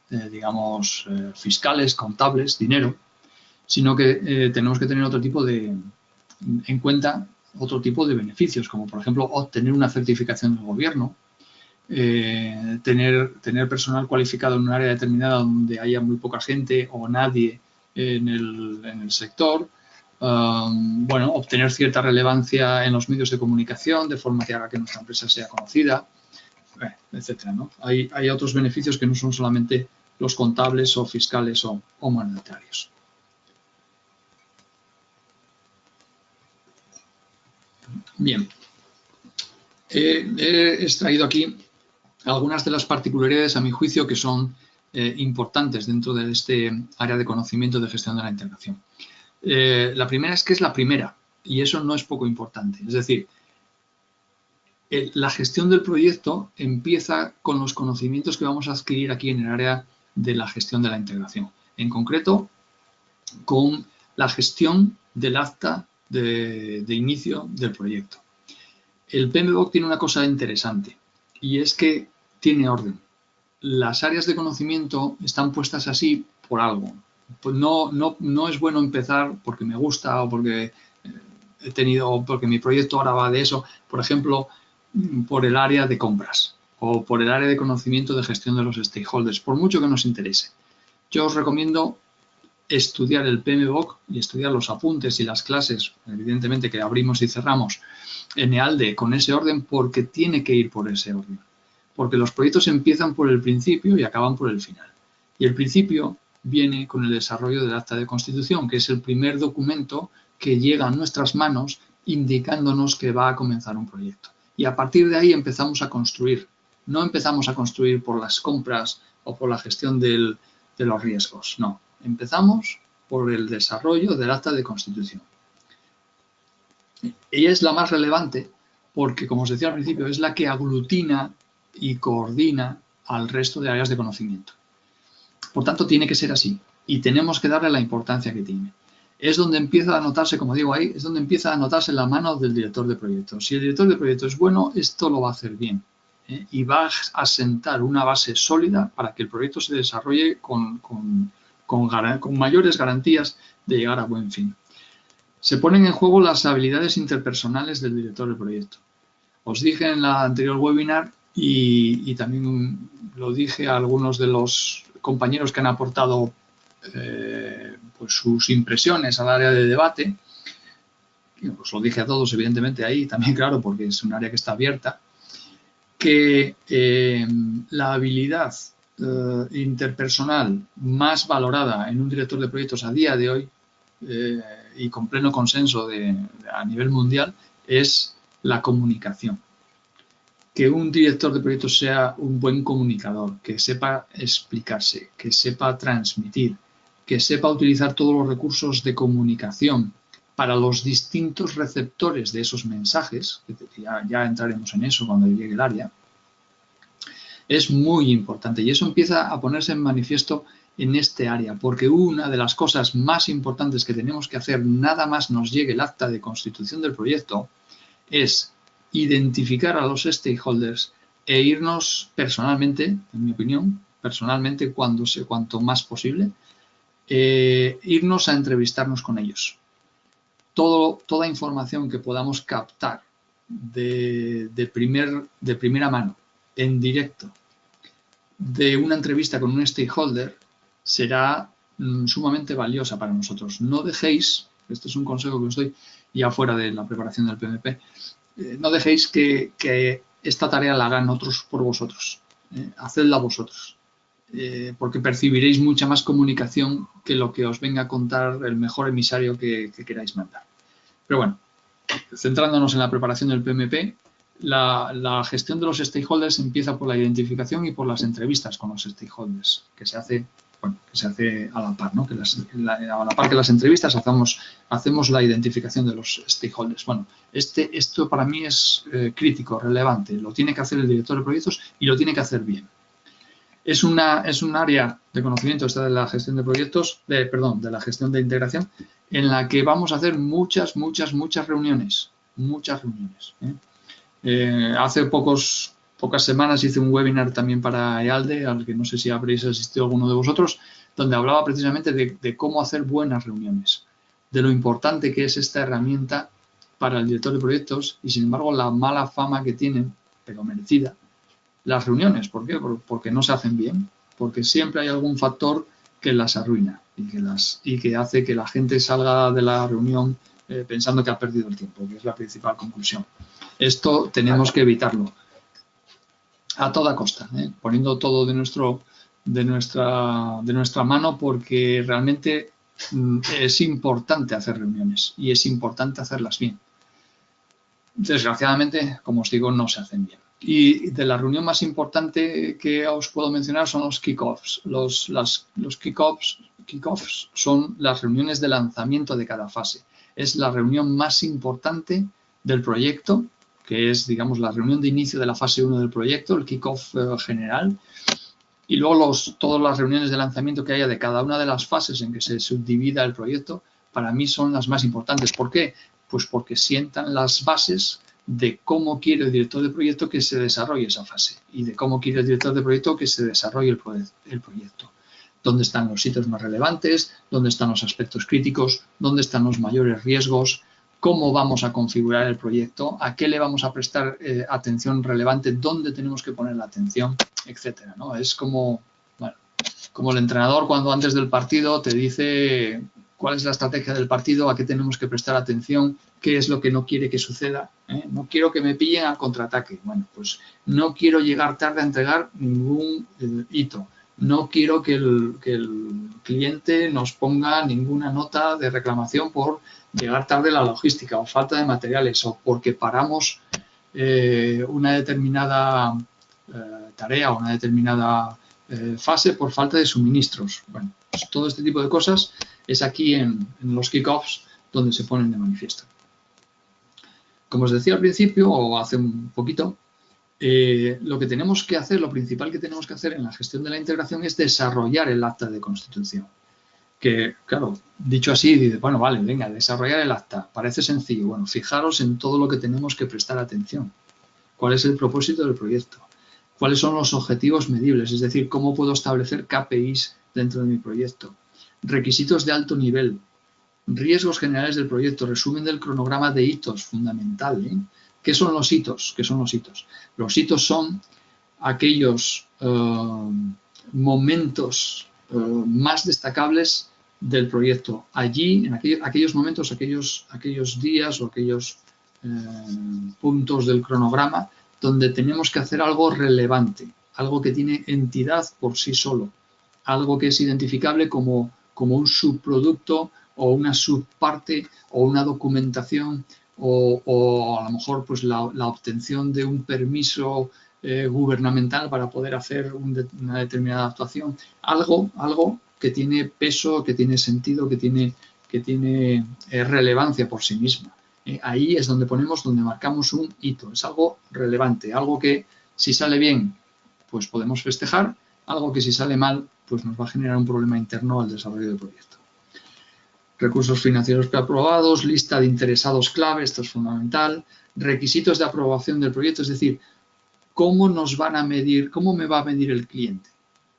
digamos, fiscales, contables, dinero, sino que tenemos que tener en cuenta otro tipo de beneficios, como por ejemplo obtener una certificación del gobierno, tener personal cualificado en un área determinada donde haya muy poca gente o nadie en el sector, bueno, obtener cierta relevancia en los medios de comunicación de forma que haga que nuestra empresa sea conocida, etcétera, ¿no? Hay otros beneficios que no son solamente los contables o fiscales o monetarios. Bien, he extraído aquí algunas de las particularidades, a mi juicio, que son importantes dentro de este área de conocimiento de gestión de la integración. La primera es que es la primera, y eso no es poco importante. Es decir, la gestión del proyecto empieza con los conocimientos que vamos a adquirir aquí en el área de la gestión de la integración. En concreto, con la gestión del acta de inicio del proyecto. El PMBOK tiene una cosa interesante y es que tiene orden. Las áreas de conocimiento están puestas así por algo. Pues no es bueno empezar porque me gusta o porque porque mi proyecto ahora va de eso. Por ejemplo, por el área de compras o por el área de conocimiento de gestión de los stakeholders, por mucho que nos interese. Yo os recomiendo estudiar el PMBOK y estudiar los apuntes y las clases, evidentemente que abrimos y cerramos en EALDE con ese orden porque tiene que ir por ese orden. Porque los proyectos empiezan por el principio y acaban por el final. Y el principio viene con el desarrollo del acta de constitución, que es el primer documento que llega a nuestras manos indicándonos que va a comenzar un proyecto. Y a partir de ahí empezamos a construir. No empezamos a construir por las compras o por la gestión de los riesgos, no. Empezamos por el desarrollo del acta de constitución. Ella es la más relevante porque, como os decía al principio, es la que aglutina y coordina al resto de áreas de conocimiento. Por tanto, tiene que ser así y tenemos que darle la importancia que tiene. Es donde empieza a notarse, como digo ahí, es donde empieza a notarse la mano del director de proyecto. Si el director de proyecto es bueno, esto lo va a hacer bien y va a sentar una base sólida para que el proyecto se desarrolle con mayores garantías de llegar a buen fin. Se ponen en juego las habilidades interpersonales del director del proyecto. Os dije en la anterior webinar y también lo dije a algunos de los compañeros que han aportado pues sus impresiones al área de debate. Os lo dije a todos, evidentemente, ahí también, claro, porque es un área que está abierta, que la habilidad interpersonal más valorada en un director de proyectos a día de hoy y con pleno consenso a nivel mundial es la comunicación. Que un director de proyectos sea un buen comunicador, que sepa explicarse, que sepa transmitir, que sepa utilizar todos los recursos de comunicación para los distintos receptores de esos mensajes, ya entraremos en eso cuando llegue el área, es muy importante y eso empieza a ponerse en manifiesto en este área, porque una de las cosas más importantes que tenemos que hacer nada más nos llegue el acta de constitución del proyecto es identificar a los stakeholders e irnos personalmente, en mi opinión, personalmente cuanto más posible, irnos a entrevistarnos con ellos. Toda información que podamos captar de primera mano, en directo, de una entrevista con un stakeholder, será sumamente valiosa para nosotros. No dejéis, este es un consejo que os doy ya fuera de la preparación del PMP, no dejéis que esta tarea la hagan otros por vosotros. Hacedla vosotros. Porque percibiréis mucha más comunicación que lo que os venga a contar el mejor emisario que queráis mandar. Pero bueno, centrándonos en la preparación del PMP, la gestión de los stakeholders empieza por la identificación y por las entrevistas con los stakeholders, que se hace a la par, ¿no? A la par que las entrevistas hacemos la identificación de los stakeholders. Bueno, esto para mí es crítico, relevante. Lo tiene que hacer el director de proyectos y lo tiene que hacer bien. Es un área de conocimiento esta de la gestión de proyectos, de la gestión de integración, en la que vamos a hacer muchas reuniones. Hace pocas semanas hice un webinar también para EALDE, al que no sé si habréis asistido alguno de vosotros, donde hablaba precisamente de cómo hacer buenas reuniones, de lo importante que es esta herramienta para el director de proyectos y, sin embargo, la mala fama que tienen, pero merecida, las reuniones. ¿Por qué? Porque no se hacen bien, porque siempre hay algún factor que las arruina y que hace que la gente salga de la reunión pensando que ha perdido el tiempo, que es la principal conclusión. Esto tenemos que evitarlo a toda costa, poniendo todo de nuestra mano, porque realmente es importante hacer reuniones y es importante hacerlas bien. Desgraciadamente, como os digo, no se hacen bien. Y de la reunión más importante que os puedo mencionar son los kick-offs. Los kick-offs son las reuniones de lanzamiento de cada fase. Es la reunión más importante del proyecto, que es, digamos, la reunión de inicio de la fase 1 del proyecto, el kick-off general. Y luego todas las reuniones de lanzamiento que haya de cada una de las fases en que se subdivida el proyecto, para mí son las más importantes. ¿Por qué? Pues porque sientan las bases de cómo quiere el director de proyecto que se desarrolle esa fase y de cómo quiere el director de proyecto que se desarrolle el proyecto. Dónde están los sitios más relevantes, dónde están los aspectos críticos, dónde están los mayores riesgos, cómo vamos a configurar el proyecto, a qué le vamos a prestar atención relevante, dónde tenemos que poner la atención, etcétera, ¿no? Es como el entrenador cuando antes del partido te dice cuál es la estrategia del partido, a qué tenemos que prestar atención, qué es lo que no quiere que suceda. No quiero que me pillen al contraataque. Bueno, pues no quiero llegar tarde a entregar ningún hito. No quiero que el cliente nos ponga ninguna nota de reclamación por llegar tarde a la logística o falta de materiales o porque paramos una determinada tarea o una determinada fase por falta de suministros. Bueno, pues todo este tipo de cosas es aquí en los kick-offs donde se ponen de manifiesto. Como os decía al principio, o hace un poquito, lo que tenemos que hacer, lo principal que tenemos que hacer en la gestión de la integración es desarrollar el acta de constitución. Que, claro, dicho así, dice, bueno, vale, venga, desarrollar el acta, parece sencillo. Bueno, fijaros en todo lo que tenemos que prestar atención. ¿Cuál es el propósito del proyecto? ¿Cuáles son los objetivos medibles? Es decir, ¿cómo puedo establecer KPIs dentro de mi proyecto? Requisitos de alto nivel. Riesgos generales del proyecto. Resumen del cronograma de hitos, fundamental. ¿Qué son los hitos? ¿Qué son los hitos? Los hitos son aquellos momentos más destacables del proyecto. Allí, en aquellos momentos, aquellos días o aquellos puntos del cronograma donde tenemos que hacer algo relevante, algo que tiene entidad por sí solo, algo que es identificable como un subproducto o una subparte o una documentación o a lo mejor pues la obtención de un permiso gubernamental para poder hacer una determinada actuación. Algo que tiene peso, que tiene sentido, que tiene relevancia por sí misma. Ahí es donde marcamos un hito. Es algo relevante, algo que si sale bien, pues podemos festejar, algo que si sale mal, pues nos va a generar un problema interno al desarrollo del proyecto. Recursos financieros preaprobados, lista de interesados clave, esto es fundamental, requisitos de aprobación del proyecto, es decir, cómo nos van a medir, cómo me va a medir el cliente,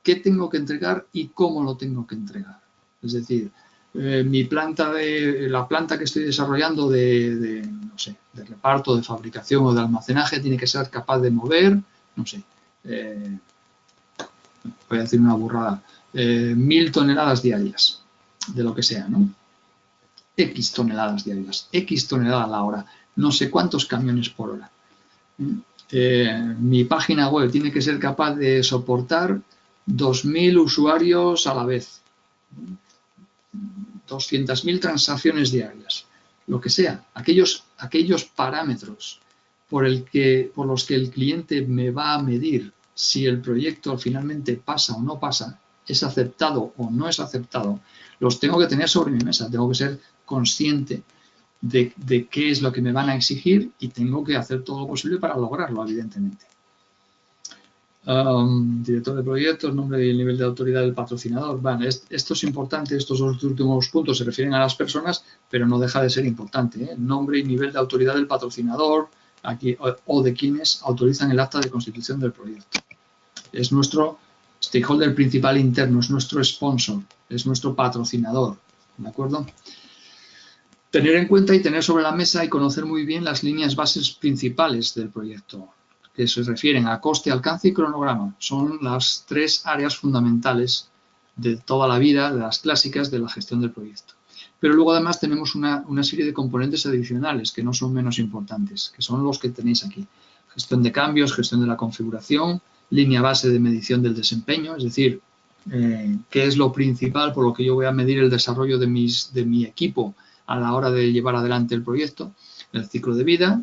qué tengo que entregar y cómo lo tengo que entregar. Es decir, la planta que estoy desarrollando de reparto, de fabricación o de almacenaje tiene que ser capaz de mover, no sé, voy a decir una burrada, 1000 toneladas diarias, de lo que sea, ¿no? X toneladas diarias, X toneladas a la hora, no sé cuántos camiones por hora. Mi página web tiene que ser capaz de soportar 2000 usuarios a la vez, 200.000 transacciones diarias, lo que sea, aquellos parámetros por los que el cliente me va a medir si el proyecto finalmente pasa o no pasa, es aceptado o no es aceptado, los tengo que tener sobre mi mesa, tengo que ser consciente de qué es lo que me van a exigir y tengo que hacer todo lo posible para lograrlo, evidentemente. Director de proyectos, nombre y el nivel de autoridad del patrocinador. Vale, esto es importante, estos dos últimos puntos se refieren a las personas, pero no deja de ser importante, ¿eh? Nombre y nivel de autoridad del patrocinador aquí, o de quienes autorizan el acta de constitución del proyecto. Es nuestro stakeholder principal interno, es nuestro sponsor, es nuestro patrocinador, ¿de acuerdo? Tener en cuenta y tener sobre la mesa y conocer muy bien las líneas bases principales del proyecto, que se refieren a coste, alcance y cronograma. Son las tres áreas fundamentales de toda la vida, de las clásicas de la gestión del proyecto. Pero luego además tenemos una serie de componentes adicionales que no son menos importantes, que son los que tenéis aquí. Gestión de cambios, gestión de la configuración, línea base de medición del desempeño, es decir, qué es lo principal por lo que yo voy a medir el desarrollo de mi equipo a la hora de llevar adelante el proyecto, el ciclo de vida,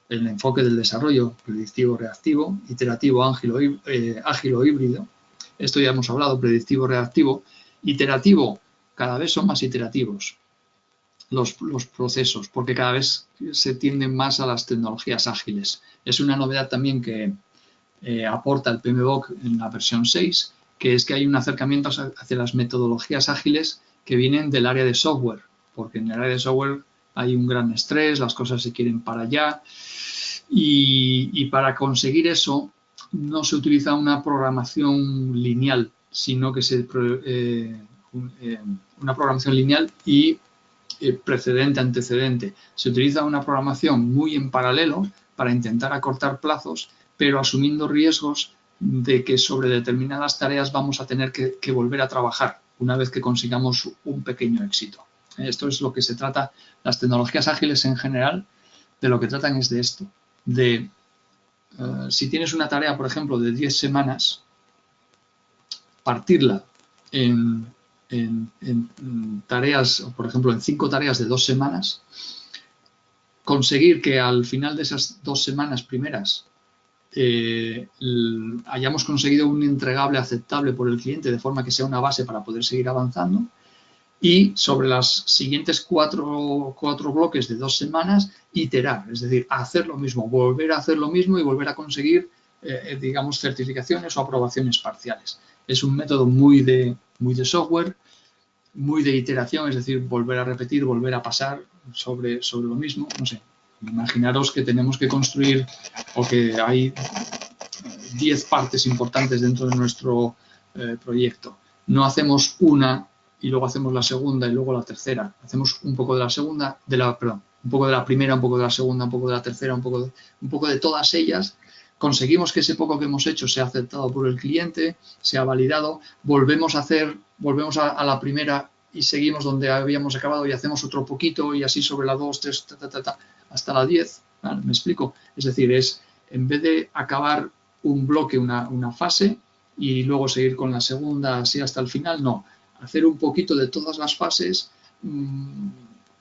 el enfoque del desarrollo predictivo, reactivo, iterativo, ágil o híbrido. Esto ya hemos hablado, predictivo, reactivo. Iterativo, cada vez son más iterativos los procesos, porque cada vez se tienden más a las tecnologías ágiles. Es una novedad también que aporta el PMBOK en la versión 6, que es que hay un acercamiento hacia las metodologías ágiles que vienen del área de software, porque en el área de software hay un gran estrés, las cosas se quieren para allá y para conseguir eso no se utiliza una programación lineal, sino que una programación lineal y precedente, antecedente. Se utiliza una programación muy en paralelo para intentar acortar plazos, pero asumiendo riesgos de que sobre determinadas tareas vamos a tener que volver a trabajar una vez que consigamos un pequeño éxito. Esto es lo que se trata, las tecnologías ágiles en general, de lo que tratan es de esto, de si tienes una tarea, por ejemplo, de 10 semanas, partirla en tareas, por ejemplo, en 5 tareas de 2 semanas, conseguir que al final de esas 2 semanas primeras hayamos conseguido un entregable aceptable por el cliente de forma que sea una base para poder seguir avanzando. Y sobre las siguientes cuatro bloques de 2 semanas, iterar, es decir, hacer lo mismo, volver a hacer lo mismo y volver a conseguir, digamos, certificaciones o aprobaciones parciales. Es un método muy de software, muy de iteración, es decir, volver a repetir, volver a pasar sobre lo mismo. No sé, imaginaros que tenemos que construir o que hay 10 partes importantes dentro de nuestro proyecto. No hacemos una y luego hacemos la segunda y luego la tercera. Hacemos un poco de la segunda, de un poco de la primera, un poco de la segunda, un poco de la tercera, un poco de todas ellas, conseguimos que ese poco que hemos hecho sea aceptado por el cliente, sea validado, volvemos a la primera y seguimos donde habíamos acabado y hacemos otro poquito y así sobre la 2, 3, hasta la 10, ¿vale? ¿Me explico? Es decir, en vez de acabar un bloque, una fase y luego seguir con la segunda así hasta el final, no. Hacer un poquito de todas las fases,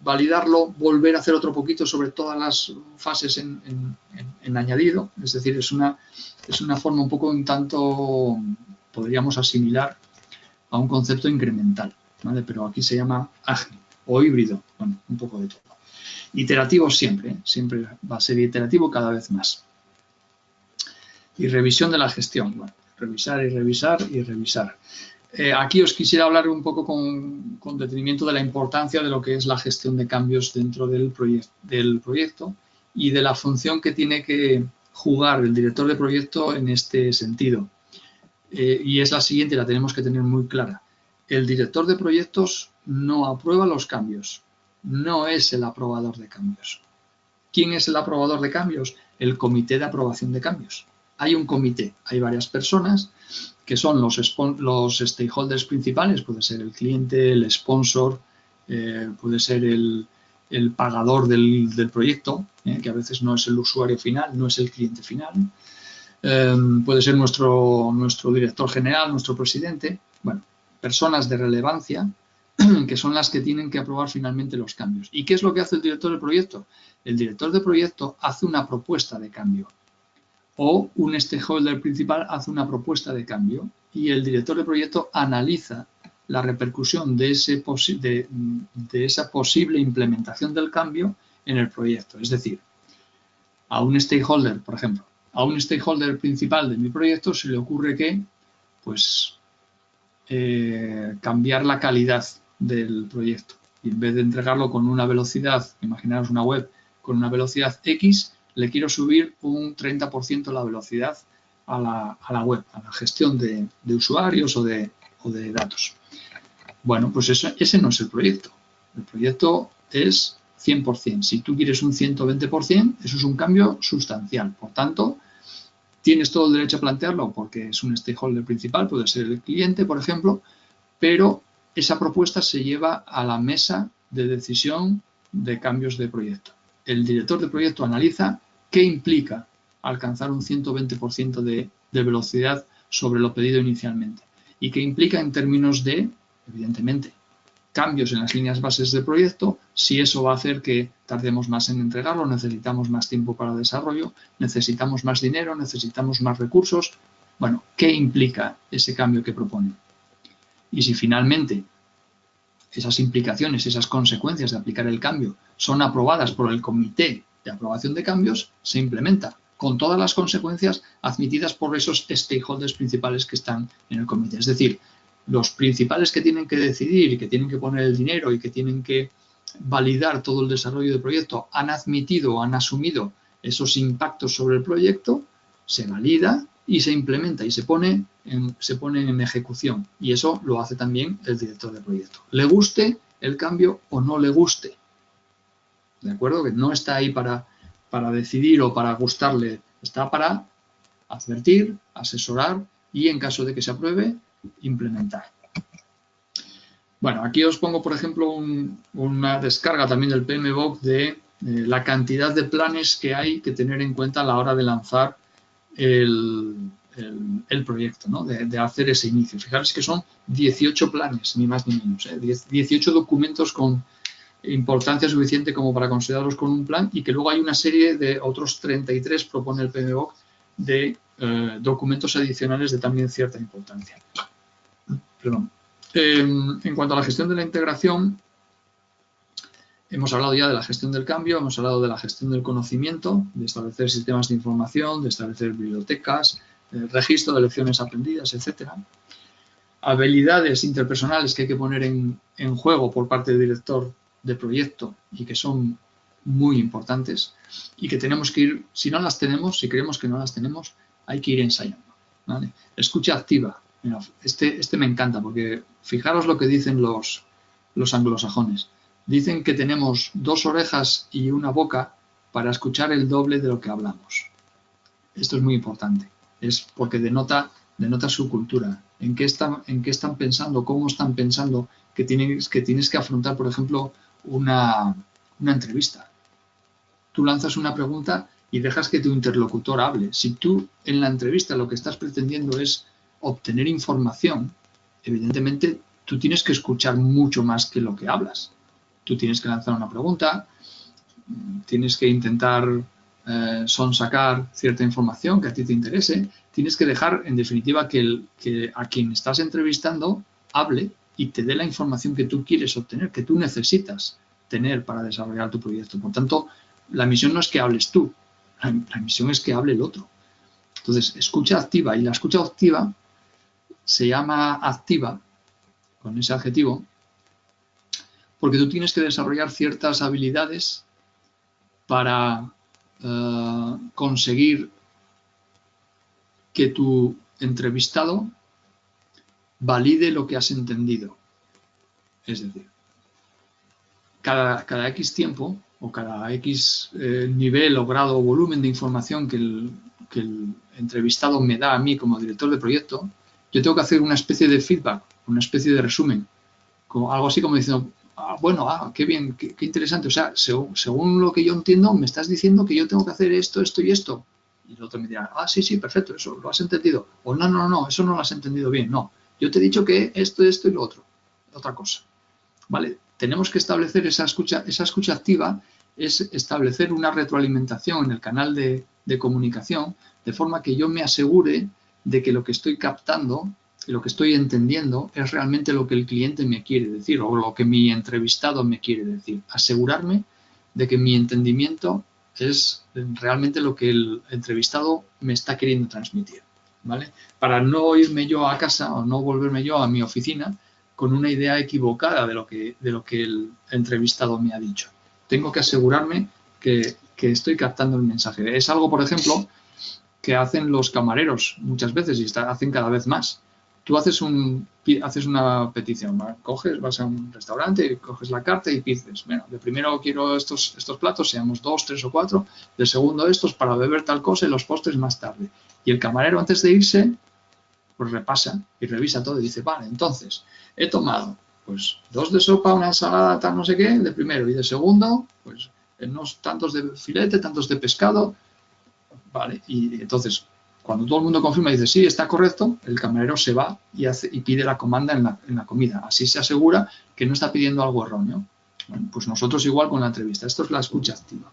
validarlo, volver a hacer otro poquito sobre todas las fases en añadido. Es decir, es una forma un poco un tanto, podríamos asimilar a un concepto incremental, ¿vale? Pero aquí se llama ágil o híbrido, bueno, un poco de todo. Iterativo siempre, siempre va a ser iterativo cada vez más. Y revisión de la gestión, bueno, revisar y revisar y revisar. Aquí os quisiera hablar un poco con detenimiento de la importancia de lo que es la gestión de cambios dentro del proyecto y de la función que tiene que jugar el director de proyecto en este sentido. Y es la siguiente, la tenemos que tener muy clara. El director de proyectos no aprueba los cambios, no es el aprobador de cambios. ¿Quién es el aprobador de cambios? El comité de aprobación de cambios. Hay un comité, hay varias personas que son los stakeholders principales, puede ser el cliente, el sponsor, puede ser el pagador del proyecto, que a veces no es el usuario final, no es el cliente final, puede ser nuestro director general, nuestro presidente, bueno, personas de relevancia que son las que tienen que aprobar finalmente los cambios. ¿Y qué es lo que hace el director de proyecto? El director de proyecto hace una propuesta de cambio. O un stakeholder principal hace una propuesta de cambio y el director de proyecto analiza la repercusión de esa posible implementación del cambio en el proyecto. Es decir, a un stakeholder, por ejemplo, a un stakeholder principal de mi proyecto se le ocurre que, pues, cambiar la calidad del proyecto. Y en vez de entregarlo con una velocidad, imaginaros una web con una velocidad X, le quiero subir un 30% la velocidad a la web, a la gestión de usuarios o de datos. Bueno, pues ese no es el proyecto. El proyecto es 100%. Si tú quieres un 120%, eso es un cambio sustancial. Por tanto, tienes todo el derecho a plantearlo porque es un stakeholder principal, puede ser el cliente, por ejemplo, pero esa propuesta se lleva a la mesa de decisión de cambios de proyecto. El director de proyecto analiza qué implica alcanzar un 120% de velocidad sobre lo pedido inicialmente y qué implica en términos de, evidentemente, cambios en las líneas bases del proyecto, si eso va a hacer que tardemos más en entregarlo, necesitamos más tiempo para desarrollo, necesitamos más dinero, necesitamos más recursos. Bueno, ¿qué implica ese cambio que propone? Y si finalmente esas implicaciones, esas consecuencias de aplicar el cambio son aprobadas por el comité de aprobación de cambios, se implementa con todas las consecuencias admitidas por esos stakeholders principales que están en el comité. Es decir, los principales que tienen que decidir y que tienen que poner el dinero y que tienen que validar todo el desarrollo del proyecto han admitido o han asumido esos impactos sobre el proyecto, se valida y se implementa y se pone en ejecución. Y eso lo hace también el director de proyecto. Le guste el cambio o no le guste. ¿De acuerdo? Que no está ahí para decidir o para gustarle, está para advertir, asesorar y en caso de que se apruebe, implementar. Bueno, aquí os pongo, por ejemplo, una descarga también del PMBOK de la cantidad de planes que hay que tener en cuenta a la hora de lanzar el proyecto, ¿no? De hacer ese inicio. Fijaros que son 18 planes, ni más ni menos, 18 documentos con importancia suficiente como para considerarlos con un plan y que luego hay una serie de otros 33, propone el PMBOK, de documentos adicionales de también cierta importancia. Perdón. En cuanto a la gestión de la integración, hemos hablado ya de la gestión del cambio, hemos hablado de la gestión del conocimiento, de establecer sistemas de información, de establecer bibliotecas, registro de lecciones aprendidas, etc. Habilidades interpersonales que hay que poner en juego por parte del director de proyecto y que son muy importantes y que tenemos que ir, si no las tenemos, si creemos que no las tenemos, hay que ir ensayando, ¿vale? Escucha activa. Mira, este me encanta porque fijaros lo que dicen los anglosajones. Dicen que tenemos 2 orejas y una boca para escuchar el doble de lo que hablamos. Esto es muy importante. Es porque denota su cultura. En qué están pensando, cómo están pensando que tienes que afrontar, por ejemplo, una entrevista. Tú lanzas una pregunta y dejas que tu interlocutor hable. Si tú en la entrevista lo que estás pretendiendo es obtener información, evidentemente tú tienes que escuchar mucho más que lo que hablas. Tú tienes que lanzar una pregunta, tienes que intentar sonsacar cierta información que a ti te interese, tienes que dejar, en definitiva, que a quien estás entrevistando hable y te dé la información que tú quieres obtener, que tú necesitas tener para desarrollar tu proyecto. Por tanto, la misión no es que hables tú, la misión es que hable el otro. Entonces, escucha activa, y la escucha activa se llama activa, con ese adjetivo, porque tú tienes que desarrollar ciertas habilidades para conseguir que tu entrevistado valide lo que has entendido. Es decir, cada X tiempo o cada X nivel o grado o volumen de información que el entrevistado me da a mí como director de proyecto, yo tengo que hacer una especie de feedback, una especie de resumen, algo así como diciendo, qué bien, qué interesante. O sea, según lo que yo entiendo, me estás diciendo que yo tengo que hacer esto, esto y esto. Y el otro me dirá, sí, perfecto, eso lo has entendido. O no, eso no lo has entendido bien. No, yo te he dicho que esto y lo otro. Otra cosa. ¿Vale? Tenemos que establecer esa escucha activa, es establecer una retroalimentación en el canal de comunicación, de forma que yo me asegure de que lo que estoy captando, lo que estoy entendiendo, es realmente lo que el cliente me quiere decir o lo que mi entrevistado me quiere decir. Asegurarme de que mi entendimiento es realmente lo que el entrevistado me está queriendo transmitir, ¿vale? Para no irme yo a casa o no volverme yo a mi oficina con una idea equivocada de lo que el entrevistado me ha dicho. Tengo que asegurarme que estoy captando el mensaje. Es algo, por ejemplo, que hacen los camareros muchas veces y hacen cada vez más. Tú haces una petición, ¿vale? Vas a un restaurante, coges la carta y pides, bueno, de primero quiero estos platos, seamos 2, 3 o 4, de segundo estos para beber tal cosa y los postres más tarde. Y el camarero antes de irse, pues repasa y revisa todo y dice, vale, entonces, he tomado pues 2 de sopa, una ensalada, tal no sé qué, de primero, y de segundo, pues tantos de filete, tantos de pescado, vale, y entonces cuando todo el mundo confirma y dice sí, está correcto, el camarero se va y pide la comanda en la comida. Así se asegura que no está pidiendo algo erróneo. Bueno, pues nosotros igual con la entrevista. Esto es la escucha activa.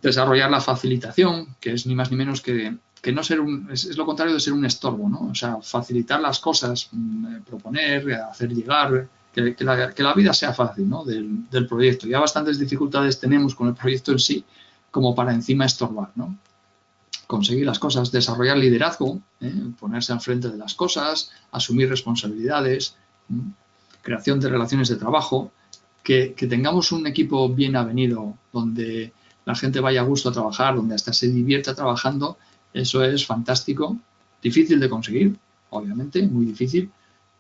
Desarrollar la facilitación, que es ni más ni menos que no ser es lo contrario de ser un estorbo, ¿no? O sea, facilitar las cosas, proponer, hacer llegar, que la vida sea fácil, ¿no? del proyecto. Ya bastantes dificultades tenemos con el proyecto en sí como para encima estorbar, ¿no? Conseguir las cosas, desarrollar liderazgo, ponerse al frente de las cosas, asumir responsabilidades, creación de relaciones de trabajo, que tengamos un equipo bien avenido, donde la gente vaya a gusto a trabajar, donde hasta se divierta trabajando, eso es fantástico, difícil de conseguir, obviamente, muy difícil,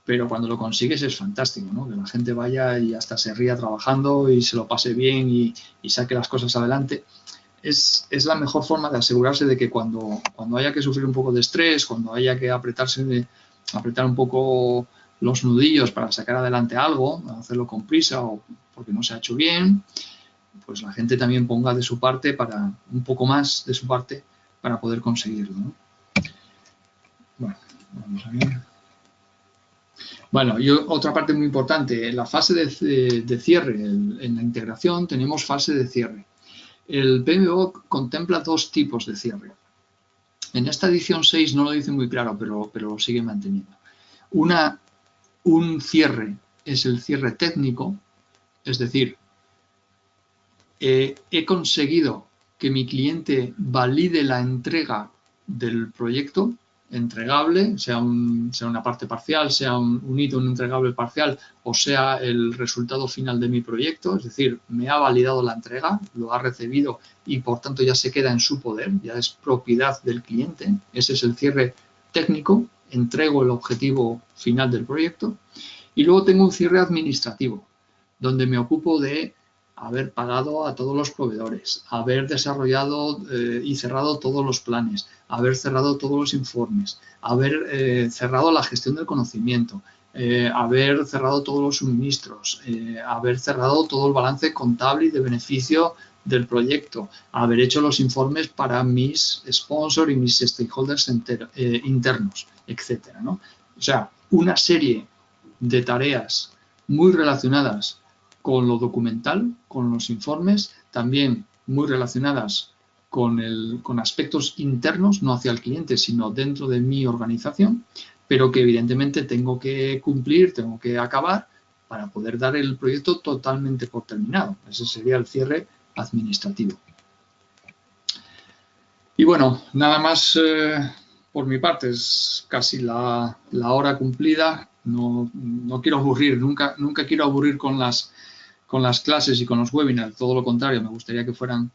pero cuando lo consigues es fantástico, ¿no? Que la gente vaya y hasta se ría trabajando y se lo pase bien y saque las cosas adelante. Es la mejor forma de asegurarse de que cuando haya que sufrir un poco de estrés, cuando haya que apretar un poco los nudillos para sacar adelante algo, hacerlo con prisa o porque no se ha hecho bien, pues la gente también ponga de su parte un poco más de su parte para poder conseguirlo, ¿no? Bueno, vamos a ver. Bueno, y otra parte muy importante, en la fase de cierre, en la integración tenemos fase de cierre. El PMBOK contempla 2 tipos de cierre. En esta edición 6 no lo dice muy claro, pero lo sigue manteniendo. Un cierre es el cierre técnico, es decir, he conseguido que mi cliente valide la entrega del proyecto entregable, sea una parte parcial, sea un hito, un entregable parcial, o sea el resultado final de mi proyecto, es decir, me ha validado la entrega, lo ha recibido y por tanto ya se queda en su poder, ya es propiedad del cliente. Ese es el cierre técnico, entrego el objetivo final del proyecto. Y luego tengo un cierre administrativo, donde me ocupo de haber pagado a todos los proveedores, haber desarrollado y cerrado todos los planes, haber cerrado todos los informes, haber cerrado la gestión del conocimiento, haber cerrado todos los suministros, haber cerrado todo el balance contable y de beneficio del proyecto, haber hecho los informes para mis sponsors y mis stakeholders internos, etcétera, ¿no? O sea, una serie de tareas muy relacionadas con lo documental, con los informes, también muy relacionadas con aspectos internos, no hacia el cliente, sino dentro de mi organización, pero que evidentemente tengo que cumplir, tengo que acabar para poder dar el proyecto totalmente por terminado. Ese sería el cierre administrativo. Y bueno, nada más por mi parte, es casi la hora cumplida. No quiero aburrir, nunca quiero aburrir con las clases y con los webinars, todo lo contrario, me gustaría que fueran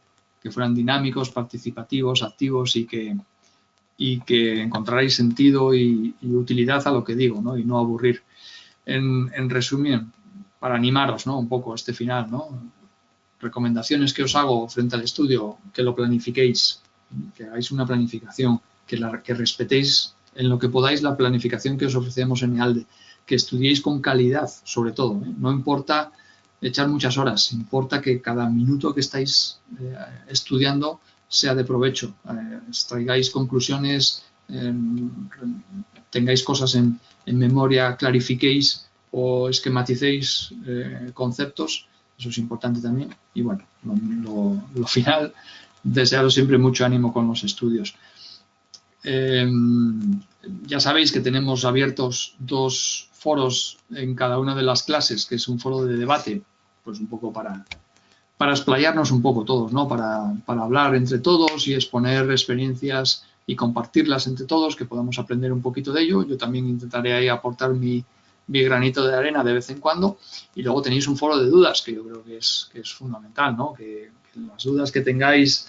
dinámicos, participativos, activos y que encontrarais sentido y utilidad a lo que digo, ¿no? Y no aburrir. En resumen, para animaros, ¿no? Un poco este final, ¿no? Recomendaciones que os hago frente al estudio, que lo planifiquéis, que hagáis una planificación, que respetéis en lo que podáis la planificación que os ofrecemos en EALDE, que estudiéis con calidad, sobre todo, ¿eh? No importa echar muchas horas, importa que cada minuto que estáis estudiando sea de provecho, extraigáis conclusiones, tengáis cosas en memoria, clarifiquéis o esquematicéis conceptos. Eso es importante también. Y bueno, lo final, desearos siempre mucho ánimo con los estudios. Ya sabéis que tenemos abiertos 2 foros en cada una de las clases, que es un foro de debate, pues un poco para explayarnos un poco todos, ¿no? Para hablar entre todos y exponer experiencias y compartirlas entre todos, que podamos aprender un poquito de ello. Yo también intentaré ahí aportar mi granito de arena de vez en cuando. Y luego tenéis un foro de dudas, que yo creo que es fundamental, ¿no? Que las dudas que tengáis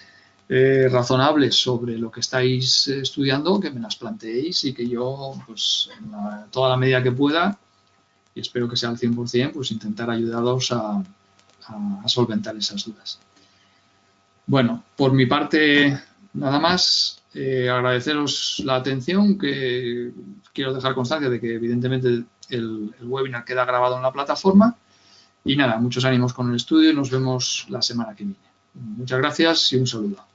razonables sobre lo que estáis estudiando, que me las planteéis y que yo, pues, toda la medida que pueda, y espero que sea al 100%, pues intentar ayudaros a solventar esas dudas. Bueno, por mi parte, nada más. Agradeceros la atención, que quiero dejar constancia de que evidentemente el webinar queda grabado en la plataforma. Y nada, muchos ánimos con el estudio y nos vemos la semana que viene. Muchas gracias y un saludo.